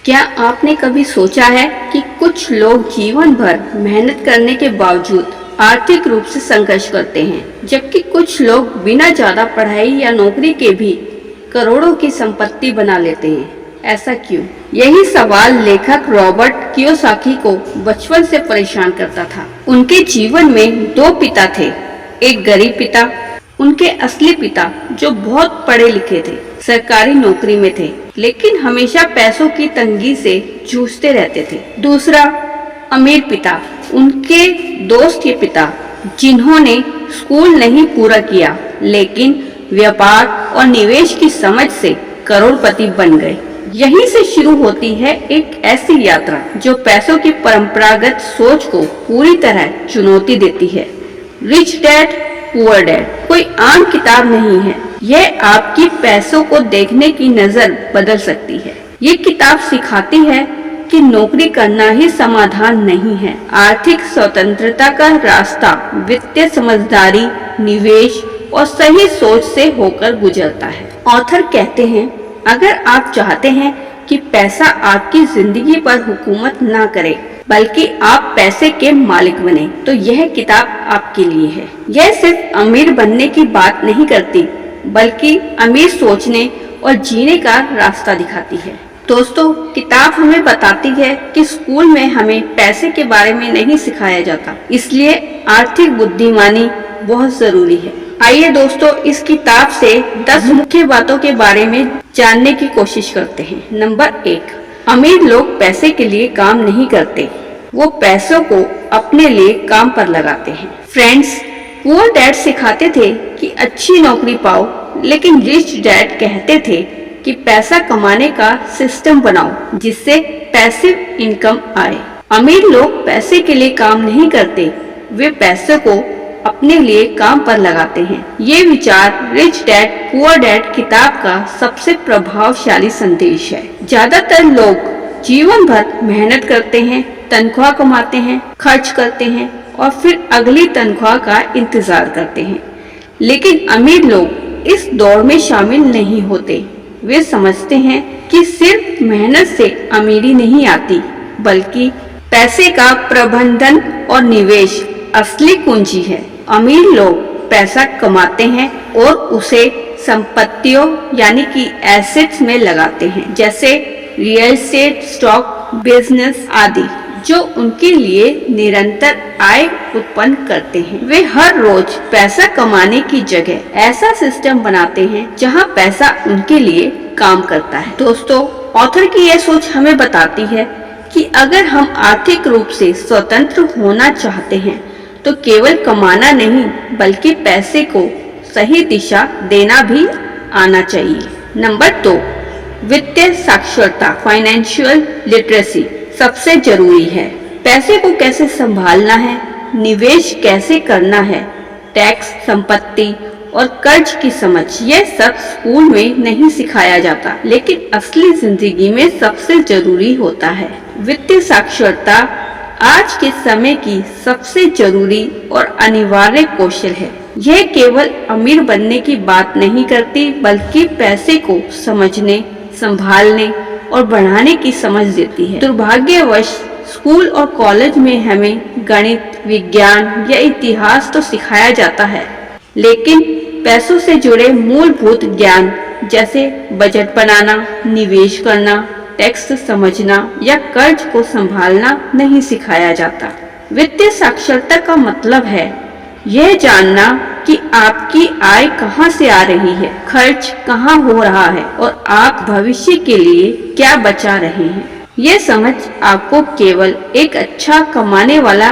क्या आपने कभी सोचा है कि कुछ लोग जीवन भर मेहनत करने के बावजूद आर्थिक रूप से संघर्ष करते हैं, जबकि कुछ लोग बिना ज्यादा पढ़ाई या नौकरी के भी करोड़ों की संपत्ति बना लेते हैं? ऐसा क्यों? यही सवाल लेखक रॉबर्ट कियोसाकी को बचपन से परेशान करता था। उनके जीवन में दो पिता थे, एक गरीब पिता, उनके असली पिता जो बहुत पढ़े लिखे थे, सरकारी नौकरी में थे, लेकिन हमेशा पैसों की तंगी से जूझते रहते थे। दूसरा अमीर पिता, उनके दोस्त के पिता, जिन्होंने स्कूल नहीं पूरा किया लेकिन व्यापार और निवेश की समझ से करोड़पति बन गए। यहीं से शुरू होती है एक ऐसी यात्रा जो पैसों की परंपरागत सोच को पूरी तरह चुनौती देती है। रिच डैड पुअर डैड कोई आम किताब नहीं है, यह आपकी पैसों को देखने की नजर बदल सकती है। ये किताब सिखाती है कि नौकरी करना ही समाधान नहीं है। आर्थिक स्वतंत्रता का रास्ता वित्तीय समझदारी, निवेश और सही सोच से होकर गुजरता है। ऑथर कहते हैं, अगर आप चाहते हैं कि पैसा आपकी जिंदगी पर हुकूमत ना करे बल्कि आप पैसे के मालिक बने, तो यह किताब आपके लिए है। यह सिर्फ अमीर बनने की बात नहीं करती, बल्कि अमीर सोचने और जीने का रास्ता दिखाती है। दोस्तों, किताब हमें बताती है कि स्कूल में हमें पैसे के बारे में नहीं सिखाया जाता, इसलिए आर्थिक बुद्धिमानी बहुत जरूरी है। आइए दोस्तों, इस किताब से 10 मुख्य बातों के बारे में जानने की कोशिश करते हैं। नंबर 1, अमीर लोग पैसे के लिए काम नहीं करते, वो पैसों को अपने लिए काम पर लगाते हैं। फ्रेंड्स, पुअर डैड सिखाते थे कि अच्छी नौकरी पाओ, लेकिन रिच डैड कहते थे कि पैसा कमाने का सिस्टम बनाओ जिससे पैसिव इनकम आए। अमीर लोग पैसे के लिए काम नहीं करते, वे पैसे को अपने लिए काम पर लगाते हैं। ये विचार रिच डैड पुअर डैड किताब का सबसे प्रभावशाली संदेश है। ज्यादातर लोग जीवन भर मेहनत करते हैं, तनख्वाह कमाते हैं, खर्च करते हैं और फिर अगली तनख्वाह का इंतजार करते हैं। लेकिन अमीर लोग इस दौड़ में शामिल नहीं होते। वे समझते हैं कि सिर्फ मेहनत से अमीरी नहीं आती, बल्कि पैसे का प्रबंधन और निवेश असली कुंजी है। अमीर लोग पैसा कमाते हैं और उसे संपत्तियों यानी कि एसेट्स में लगाते हैं, जैसे रियल एस्टेट, स्टॉक, बिजनेस आदि, जो उनके लिए निरंतर आय उत्पन्न करते हैं। वे हर रोज पैसा कमाने की जगह ऐसा सिस्टम बनाते हैं जहां पैसा उनके लिए काम करता है। दोस्तों, ऑथर की यह सोच हमें बताती है कि अगर हम आर्थिक रूप से स्वतंत्र होना चाहते हैं तो केवल कमाना नहीं, बल्कि पैसे को सही दिशा देना भी आना चाहिए। नंबर 2, वित्तीय साक्षरता, फाइनेंशियल लिटरेसी सबसे जरूरी है। पैसे को कैसे संभालना है, निवेश कैसे करना है, टैक्स, संपत्ति और कर्ज की समझ, यह सब स्कूल में नहीं सिखाया जाता, लेकिन असली जिंदगी में सबसे जरूरी होता है। वित्तीय साक्षरता आज के समय की सबसे जरूरी और अनिवार्य कौशल है। यह केवल अमीर बनने की बात नहीं करती, बल्कि पैसे को समझने, संभालने और बढ़ाने की समझ देती है। दुर्भाग्यवश स्कूल और कॉलेज में हमें गणित, विज्ञान या इतिहास तो सिखाया जाता है, लेकिन पैसों से जुड़े मूलभूत ज्ञान जैसे बजट बनाना, निवेश करना, टैक्स समझना या कर्ज को संभालना नहीं सिखाया जाता। वित्तीय साक्षरता का मतलब है यह जानना कि आपकी आय कहां से आ रही है, खर्च कहां हो रहा है और आप भविष्य के लिए क्या बचा रहे हैं। यह समझ आपको केवल एक अच्छा कमाने वाला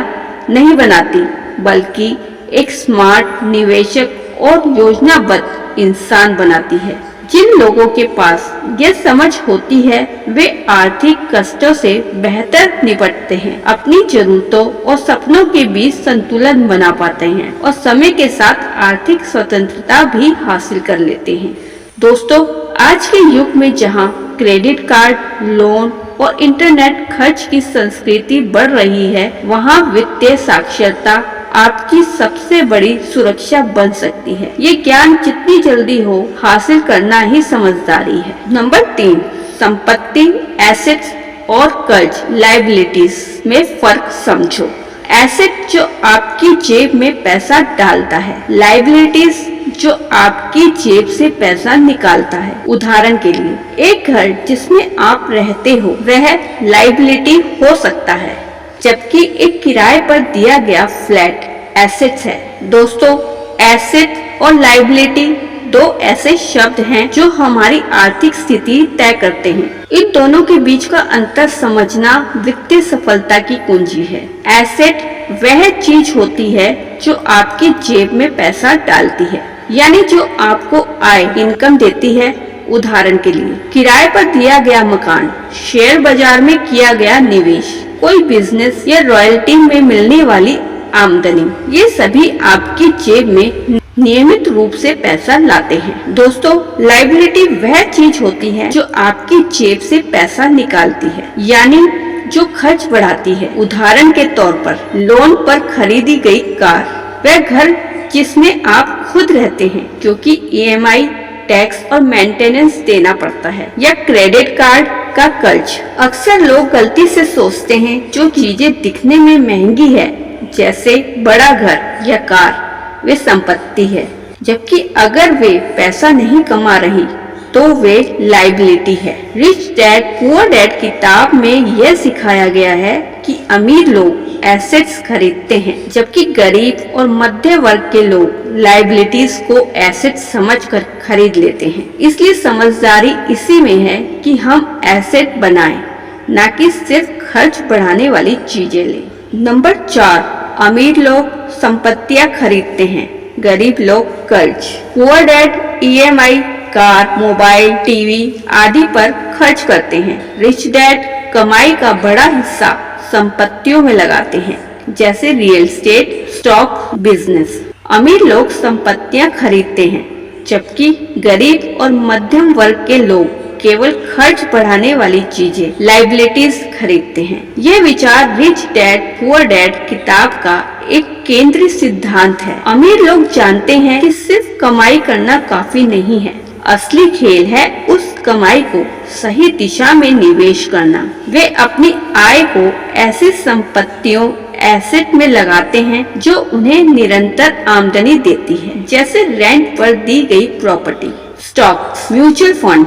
नहीं बनाती, बल्कि एक स्मार्ट निवेशक और योजनाबद्ध इंसान बनाती है। जिन लोगों के पास यह समझ होती है, वे आर्थिक कष्टों से बेहतर निपटते हैं, अपनी जरूरतों और सपनों के बीच संतुलन बना पाते हैं और समय के साथ आर्थिक स्वतंत्रता भी हासिल कर लेते हैं। दोस्तों, आज के युग में जहां क्रेडिट कार्ड, लोन और इंटरनेट खर्च की संस्कृति बढ़ रही है, वहां वित्तीय साक्षरता आपकी सबसे बड़ी सुरक्षा बन सकती है। ये ज्ञान जितनी जल्दी हो हासिल करना ही समझदारी है। नंबर 3, संपत्ति, एसेट्स और कर्ज लायबिलिटीज में फर्क समझो। एसेट जो आपकी जेब में पैसा डालता है, लायबिलिटीज जो आपकी जेब से पैसा निकालता है। उदाहरण के लिए, एक घर जिसमें आप रहते हो वह लायबिलिटी हो सकता है, जबकि एक किराए पर दिया गया फ्लैट एसेट्स है। दोस्तों, एसेट और लायबिलिटी दो ऐसे शब्द हैं जो हमारी आर्थिक स्थिति तय करते हैं। इन दोनों के बीच का अंतर समझना वित्तीय सफलता की कुंजी है। एसेट वह चीज होती है जो आपकी जेब में पैसा डालती है, यानी जो आपको आय इनकम देती है। उदाहरण के लिए, किराए पर दिया गया मकान, शेयर बाजार में किया गया निवेश, कोई बिजनेस या रॉयल्टी में मिलने वाली आमदनी, ये सभी आपकी जेब में नियमित रूप से पैसा लाते हैं। दोस्तों, लायबिलिटी वह चीज होती है जो आपकी जेब से पैसा निकालती है, यानी जो खर्च बढ़ाती है। उदाहरण के तौर पर, लोन पर खरीदी गई कार, वह घर जिसमें आप खुद रहते हैं क्योंकि EMI, टैक्स और मेंटेनेंस देना पड़ता है, या क्रेडिट कार्ड का कर्ज। अक्सर लोग गलती से सोचते हैं जो चीजें दिखने में महंगी है, जैसे बड़ा घर या कार, वे संपत्ति है, जबकि अगर वे पैसा नहीं कमा रही तो वे लायबिलिटी है। रिच डैड पुअर डैड किताब में यह सिखाया गया है कि अमीर लोग एसेट्स खरीदते हैं, जबकि गरीब और मध्य वर्ग के लोग लायबिलिटीज को एसेट्स समझकर खरीद लेते हैं। इसलिए समझदारी इसी में है कि हम एसेट बनाएं, न कि सिर्फ खर्च बढ़ाने वाली चीजें लें। नंबर 4, अमीर लोग संपत्तियां खरीदते हैं, गरीब लोग कर्ज। Poor dad EMI, car, mobile, TV आदि पर खर्च करते हैं। रिच डैड कमाई का बड़ा हिस्सा संपत्तियों में लगाते हैं, जैसे रियल एस्टेट, स्टॉक, बिजनेस। अमीर लोग संपत्तियां खरीदते हैं, जबकि गरीब और मध्यम वर्ग के लोग केवल खर्च बढ़ाने वाली चीजें, लायबिलिटीज खरीदते हैं। ये विचार रिच डैड पुअर डैड किताब का एक केंद्रीय सिद्धांत है। अमीर लोग जानते हैं कि सिर्फ कमाई करना काफी नहीं है, असली खेल है उस कमाई को सही दिशा में निवेश करना। वे अपनी आय को ऐसी संपत्तियों, एसेट में लगाते हैं जो उन्हें निरंतर आमदनी देती है, जैसे रेंट पर दी गई प्रॉपर्टी, स्टॉक्स, म्यूचुअल फंड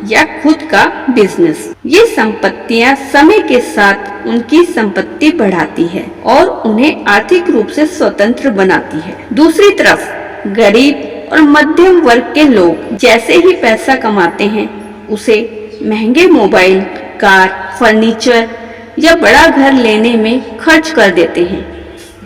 या खुद का बिजनेस। ये संपत्तियां समय के साथ उनकी संपत्ति बढ़ाती है और उन्हें आर्थिक रूप से स्वतंत्र बनाती है। दूसरी तरफ, गरीब और मध्यम वर्ग के लोग जैसे ही पैसा कमाते हैं, उसे महंगे मोबाइल, कार, फर्नीचर या बड़ा घर लेने में खर्च कर देते हैं,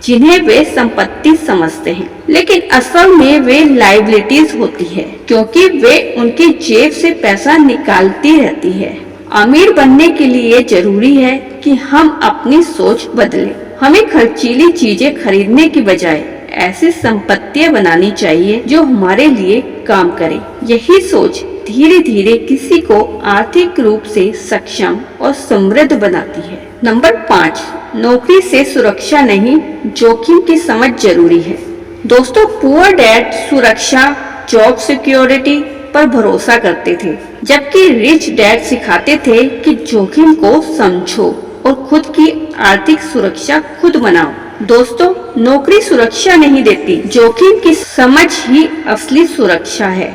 जिन्हें वे संपत्ति समझते हैं, लेकिन असल में वे लायबिलिटीज होती है, क्योंकि वे उनकी जेब से पैसा निकालती रहती है। अमीर बनने के लिए जरूरी है कि हम अपनी सोच बदलें। हमें खर्चीली चीजें खरीदने की बजाय ऐसी संपत्तियां बनानी चाहिए जो हमारे लिए काम करे। यही सोच धीरे धीरे किसी को आर्थिक रूप से सक्षम और समृद्ध बनाती है। नंबर 5, नौकरी से सुरक्षा नहीं, जोखिम की समझ जरूरी है। दोस्तों, पुअर डैड सुरक्षा, जॉब सिक्योरिटी पर भरोसा करते थे, जबकि रिच डैड सिखाते थे कि जोखिम को समझो और खुद की आर्थिक सुरक्षा खुद बनाओ। दोस्तों, नौकरी सुरक्षा नहीं देती, जोखिम की समझ ही असली सुरक्षा है।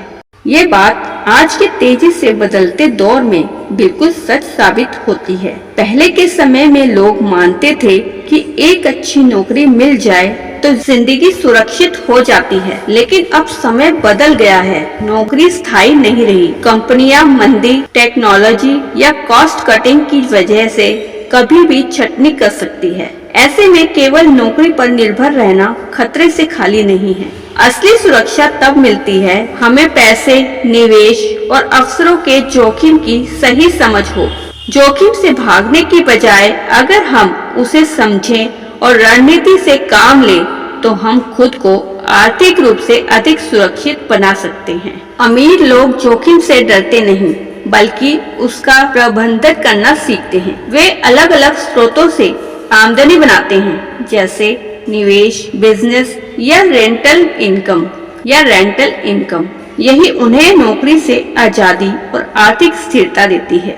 ये बात आज के तेजी से बदलते दौर में बिल्कुल सच साबित होती है। पहले के समय में लोग मानते थे कि एक अच्छी नौकरी मिल जाए तो जिंदगी सुरक्षित हो जाती है, लेकिन अब समय बदल गया है। नौकरी स्थायी नहीं रही। कंपनियां मंदी, टेक्नोलॉजी या कॉस्ट कटिंग की वजह से कभी भी छटनी कर सकती है। ऐसे में केवल नौकरी पर निर्भर रहना खतरे से खाली नहीं है। असली सुरक्षा तब मिलती है हमें पैसे, निवेश और अवसरों के जोखिम की सही समझ हो। जोखिम से भागने की बजाय अगर हम उसे समझें और रणनीति से काम लें, तो हम खुद को आर्थिक रूप से अधिक सुरक्षित बना सकते हैं। अमीर लोग जोखिम से डरते नहीं, बल्कि उसका प्रबंधन करना सीखते हैं। वे अलग अलग स्रोतों से आमदनी बनाते हैं, जैसे निवेश, बिजनेस या रेंटल इनकम। यही उन्हें नौकरी से आजादी और आर्थिक स्थिरता देती है।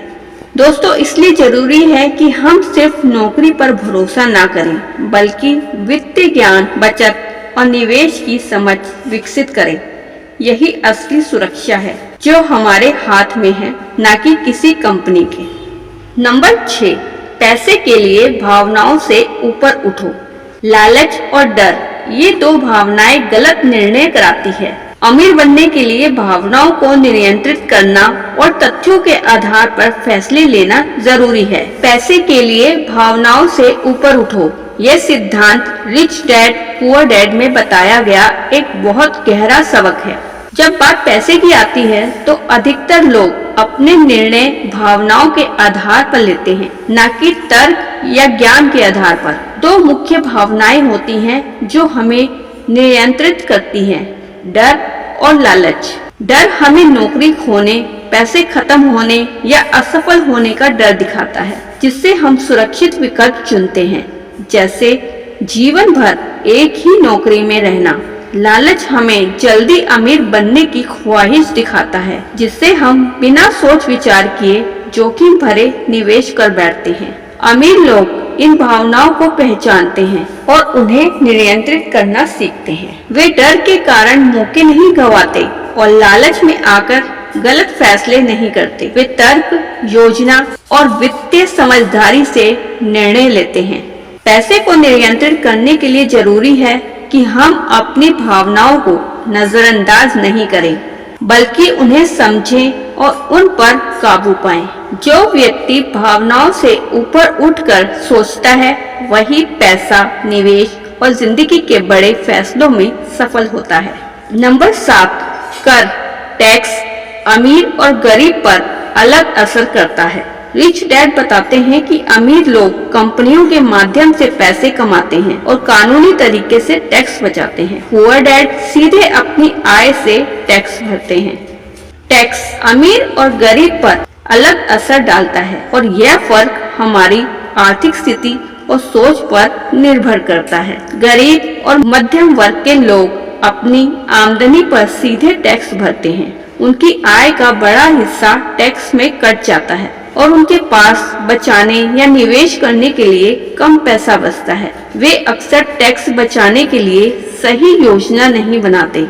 दोस्तों, इसलिए जरूरी है कि हम सिर्फ नौकरी पर भरोसा ना करें, बल्कि वित्तीय ज्ञान, बचत और निवेश की समझ विकसित करें। यही असली सुरक्षा है जो हमारे हाथ में है, ना कि किसी कंपनी के। नंबर 6, पैसे के लिए भावनाओं से ऊपर उठो। लालच और डर, ये दो भावनाएं गलत निर्णय कराती है। अमीर बनने के लिए भावनाओं को नियंत्रित करना और तथ्यों के आधार पर फैसले लेना जरूरी है। पैसे के लिए भावनाओं से ऊपर उठो, यह सिद्धांत रिच डैड पुअर डैड में बताया गया एक बहुत गहरा सबक है। जब बात पैसे की आती है तो अधिकतर लोग अपने निर्णय भावनाओं के आधार पर लेते हैं, न कि तर्क या ज्ञान के आधार पर। दो मुख्य भावनाएं होती हैं जो हमें नियंत्रित करती हैं, डर और लालच। डर हमें नौकरी खोने, पैसे खत्म होने या असफल होने का डर दिखाता है, जिससे हम सुरक्षित विकल्प चुनते हैं, जैसे जीवन भर एक ही नौकरी में रहना। लालच हमें जल्दी अमीर बनने की ख्वाहिश दिखाता है, जिससे हम बिना सोच विचार किए जोखिम भरे निवेश कर बैठते हैं। अमीर लोग इन भावनाओं को पहचानते हैं और उन्हें नियंत्रित करना सीखते हैं। वे डर के कारण मौके नहीं गंवाते और लालच में आकर गलत फैसले नहीं करते। वे तर्क, योजना और वित्तीय समझदारी से निर्णय लेते हैं। पैसे को नियंत्रित करने के लिए जरूरी है कि हम अपनी भावनाओं को नजरअंदाज नहीं करें, बल्कि उन्हें समझें और उन पर काबू पाएं। जो व्यक्ति भावनाओं से ऊपर उठकर सोचता है, वही पैसा, निवेश और जिंदगी के बड़े फैसलों में सफल होता है। नंबर 7, कर, टैक्स अमीर और गरीब पर अलग असर करता है। रिच डैड बताते हैं कि अमीर लोग कंपनियों के माध्यम से पैसे कमाते हैं और कानूनी तरीके से टैक्स बचाते हैं। पुअर डैड सीधे अपनी आय से टैक्स भरते हैं। टैक्स अमीर और गरीब पर अलग असर डालता है और यह फर्क हमारी आर्थिक स्थिति और सोच पर निर्भर करता है। गरीब और मध्यम वर्ग के लोग अपनी आमदनी पर सीधे टैक्स भरते हैं। उनकी आय का बड़ा हिस्सा टैक्स में कट जाता है और उनके पास बचाने या निवेश करने के लिए कम पैसा बचता है। वे अक्सर टैक्स बचाने के लिए सही योजना नहीं बनाते,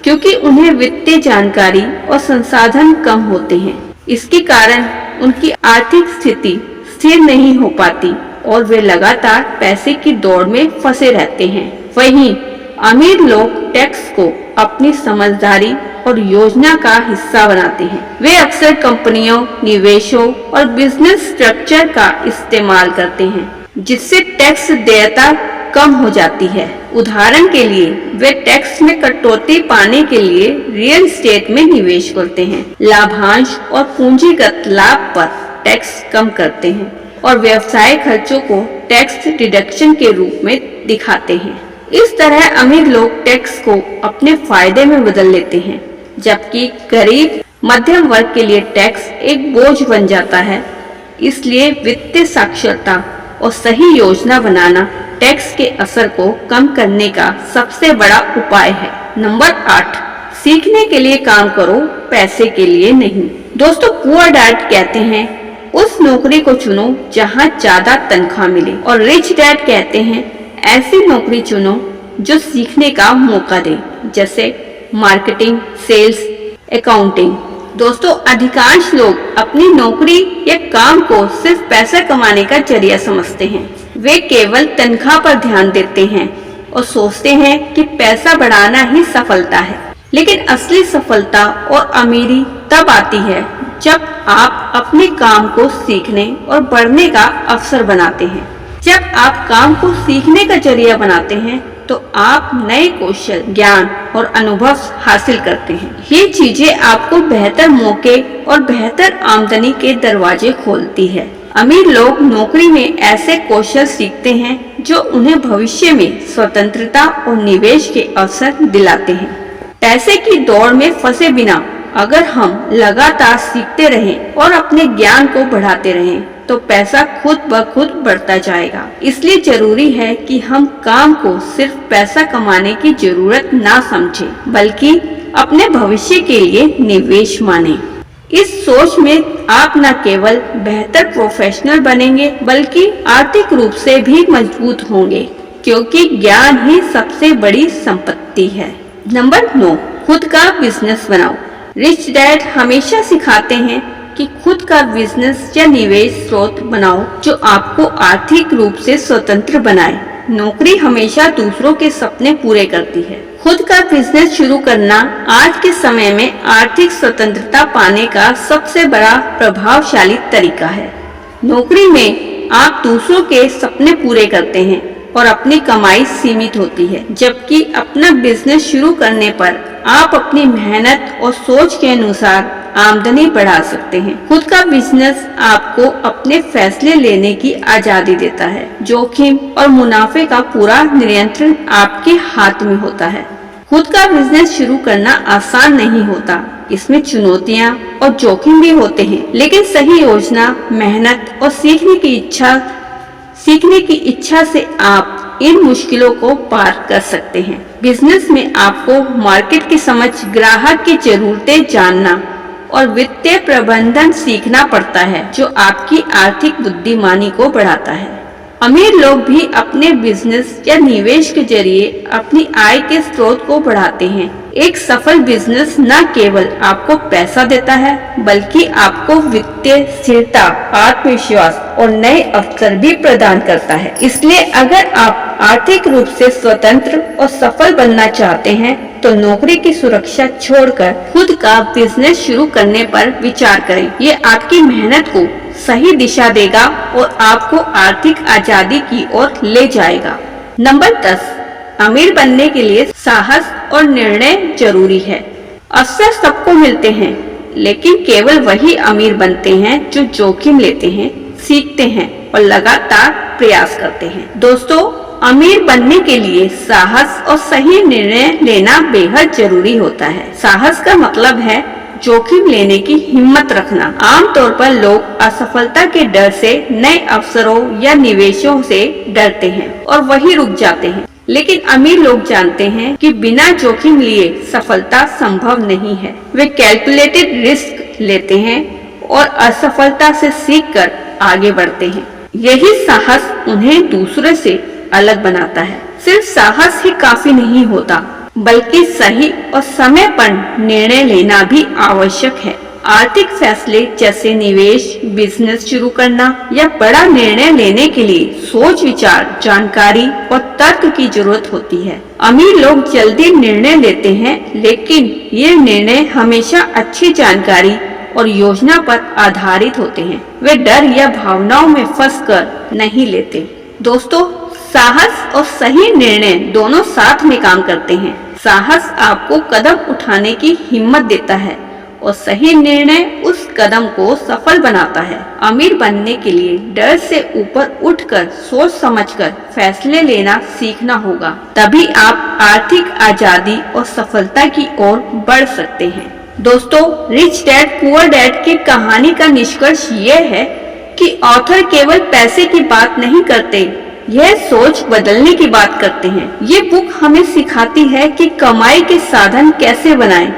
क्योंकि उन्हें वित्तीय जानकारी और संसाधन कम होते हैं। इसके कारण उनकी आर्थिक स्थिति स्थिर नहीं हो पाती और वे लगातार पैसे की दौड़ में फंसे रहते हैं। वहीं अमीर लोग टैक्स को अपनी समझदारी और योजना का हिस्सा बनाते हैं। वे अक्सर कंपनियों, निवेशों और बिजनेस स्ट्रक्चर का इस्तेमाल करते हैं, जिससे टैक्स देयता कम हो जाती है। उदाहरण के लिए वे टैक्स में कटौती पाने के लिए रियल एस्टेट में निवेश करते हैं, लाभांश और पूंजीगत लाभ पर टैक्स कम करते हैं और व्यवसाय खर्चों को टैक्स डिडक्शन के रूप में दिखाते हैं। इस तरह अमीर लोग टैक्स को अपने फायदे में बदल लेते हैं, जबकि गरीब मध्यम वर्ग के लिए टैक्स एक बोझ बन जाता है। इसलिए वित्तीय साक्षरता और सही योजना बनाना टैक्स के असर को कम करने का सबसे बड़ा उपाय है। नंबर 8, सीखने के लिए काम करो, पैसे के लिए नहीं। दोस्तों, पुअर डैड कहते हैं उस नौकरी को चुनो जहां ज्यादा तनख्वाह मिले, और रिच डैड कहते हैं ऐसी नौकरी चुनो जो सीखने का मौका दे, जैसे मार्केटिंग, सेल्स, अकाउंटिंग। दोस्तों, अधिकांश लोग अपनी नौकरी या काम को सिर्फ पैसा कमाने का जरिया समझते हैं। वे केवल तनख्वाह पर ध्यान देते हैं और सोचते हैं कि पैसा बढ़ाना ही सफलता है। लेकिन असली सफलता और अमीरी तब आती है जब आप अपने काम को सीखने और बढ़ने का अवसर बनाते हैं। जब आप काम को सीखने का जरिया बनाते हैं तो आप नए कौशल, ज्ञान और अनुभव हासिल करते हैं। ये चीजें आपको बेहतर मौके और बेहतर आमदनी के दरवाजे खोलती है। अमीर लोग नौकरी में ऐसे कौशल सीखते हैं जो उन्हें भविष्य में स्वतंत्रता और निवेश के अवसर दिलाते हैं। पैसे की दौड़ में फंसे बिना अगर हम लगातार सीखते रहें और अपने ज्ञान को बढ़ाते रहें तो पैसा खुद ब खुद बढ़ता जाएगा। इसलिए जरूरी है कि हम काम को सिर्फ पैसा कमाने की जरूरत ना समझें, बल्कि अपने भविष्य के लिए निवेश मानें। इस सोच में आप न केवल बेहतर प्रोफेशनल बनेंगे बल्कि आर्थिक रूप से भी मजबूत होंगे, क्योंकि ज्ञान ही सबसे बड़ी संपत्ति है। नंबर 9, खुद का बिजनेस बनाओ। रिच डैड हमेशा सिखाते हैं कि खुद का बिजनेस या निवेश स्रोत बनाओ जो आपको आर्थिक रूप से स्वतंत्र बनाए। नौकरी हमेशा दूसरों के सपने पूरे करती है। खुद का बिजनेस शुरू करना आज के समय में आर्थिक स्वतंत्रता पाने का सबसे बड़ा प्रभावशाली तरीका है। नौकरी में आप दूसरों के सपने पूरे करते हैं और अपनी कमाई सीमित होती है, जबकि अपना बिजनेस शुरू करने पर आप अपनी मेहनत और सोच के अनुसार आमदनी बढ़ा सकते हैं। खुद का बिजनेस आपको अपने फैसले लेने की आजादी देता है। जोखिम और मुनाफे का पूरा नियंत्रण आपके हाथ में होता है। खुद का बिजनेस शुरू करना आसान नहीं होता, इसमें चुनौतियां और जोखिम भी होते हैं, लेकिन सही योजना, मेहनत और सीखने की इच्छा से आप इन मुश्किलों को पार कर सकते हैं। बिजनेस में आपको मार्केट की समझ, ग्राहक की जरूरतें जानना और वित्तीय प्रबंधन सीखना पड़ता है, जो आपकी आर्थिक बुद्धिमानी को बढ़ाता है। अमीर लोग भी अपने बिजनेस या निवेश के जरिए अपनी आय के स्रोत को बढ़ाते हैं। एक सफल बिजनेस न केवल आपको पैसा देता है, बल्कि आपको वित्तीय स्थिरता, आत्मविश्वास और नए अवसर भी प्रदान करता है। इसलिए अगर आप आर्थिक रूप से स्वतंत्र और सफल बनना चाहते हैं, तो नौकरी की सुरक्षा छोड़कर खुद का बिजनेस शुरू करने पर विचार करें। ये आपकी मेहनत को सही दिशा देगा और आपको आर्थिक आजादी की ओर ले जाएगा। नंबर 10, अमीर बनने के लिए साहस और निर्णय जरूरी है। अवसर सबको मिलते हैं, लेकिन केवल वही अमीर बनते हैं जो जोखिम लेते हैं, सीखते हैं और लगातार प्रयास करते हैं। दोस्तों, अमीर बनने के लिए साहस और सही निर्णय लेना बेहद जरूरी होता है। साहस का मतलब है जोखिम लेने की हिम्मत रखना। आमतौर पर लोग असफलता के डर से, नए अवसरों या निवेशों से डरते हैं और वही रुक जाते हैं। लेकिन अमीर लोग जानते हैं कि बिना जोखिम लिए सफलता संभव नहीं है। वे कैलकुलेटेड रिस्क लेते हैं और असफलता से सीखकर आगे बढ़ते हैं। यही साहस उन्हें दूसरे से अलग बनाता है। सिर्फ साहस ही काफी नहीं होता, बल्कि सही और समय पर निर्णय लेना भी आवश्यक है। आर्थिक फैसले जैसे निवेश, बिजनेस शुरू करना या बड़ा निर्णय लेने के लिए सोच विचार, जानकारी और तर्क की जरूरत होती है। अमीर लोग जल्दी निर्णय लेते हैं, लेकिन ये निर्णय हमेशा अच्छी जानकारी और योजना पर आधारित होते हैं। वे डर या भावनाओं में फंसकर नहीं लेते। दोस्तों, साहस और सही निर्णय दोनों साथ में काम करते हैं। साहस आपको कदम उठाने की हिम्मत देता है और सही निर्णय उस कदम को सफल बनाता है। अमीर बनने के लिए डर से ऊपर उठकर सोच समझकर फैसले लेना सीखना होगा। तभी आप आर्थिक आजादी और सफलता की ओर बढ़ सकते हैं। दोस्तों, रिच डैड पुअर डैड की कहानी का निष्कर्ष ये है कि ऑथर केवल पैसे की बात नहीं करते, यह सोच बदलने की बात करते हैं। ये बुक हमें सिखाती है कि कमाई के साधन कैसे बनाएं,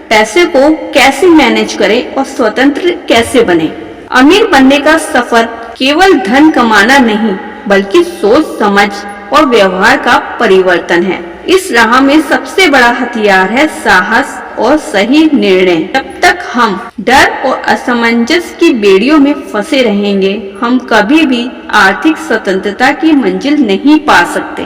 पैसे को कैसे मैनेज करें और स्वतंत्र कैसे बने। अमीर बनने का सफर केवल धन कमाना नहीं, बल्कि सोच समझ और व्यवहार का परिवर्तन है। इस राह में सबसे बड़ा हथियार है साहस और सही निर्णय। जब तक हम डर और असमंजस की बेड़ियों में फंसे रहेंगे, हम कभी भी आर्थिक स्वतंत्रता की मंजिल नहीं पा सकते।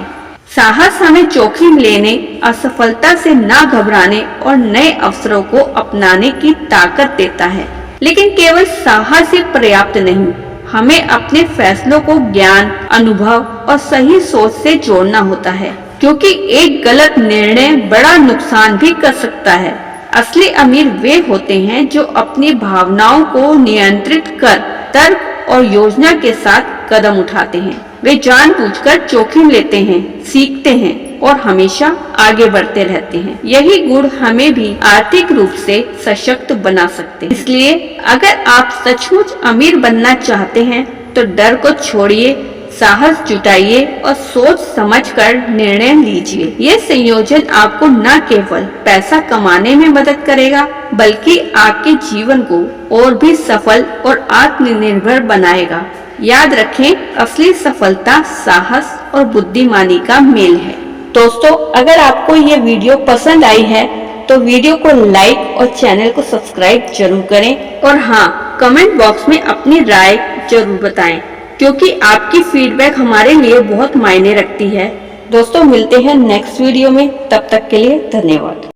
साहस हमें जोखिम लेने, असफलता से ना घबराने और नए अवसरों को अपनाने की ताकत देता है। लेकिन केवल साहस ही पर्याप्त नहीं, हमें अपने फैसलों को ज्ञान, अनुभव और सही सोच से जोड़ना होता है, क्योंकि एक गलत निर्णय बड़ा नुकसान भी कर सकता है। असली अमीर वे होते हैं जो अपनी भावनाओं को नियंत्रित कर तर्क और योजना के साथ कदम उठाते हैं। वे जानबूझकर जोखिम लेते हैं, सीखते हैं और हमेशा आगे बढ़ते रहते हैं। यही गुण हमें भी आर्थिक रूप से सशक्त बना सकते हैं। इसलिए अगर आप सचमुच अमीर बनना चाहते हैं, तो डर को छोड़िए, साहस जुटाइए और सोच समझकर निर्णय लीजिए। ये संयोजन आपको न केवल पैसा कमाने में मदद करेगा बल्कि आपके जीवन को और भी सफल और आत्मनिर्भर बनाएगा। याद रखें, असली सफलता साहस और बुद्धिमानी का मेल है। दोस्तों, अगर आपको ये वीडियो पसंद आई है तो वीडियो को लाइक और चैनल को सब्सक्राइब जरूर करें और हाँ, कमेंट बॉक्स में अपनी राय जरूर बताएं, क्योंकि आपकी फीडबैक हमारे लिए बहुत मायने रखती है। दोस्तों, मिलते हैं नेक्स्ट वीडियो में, तब तक के लिए धन्यवाद।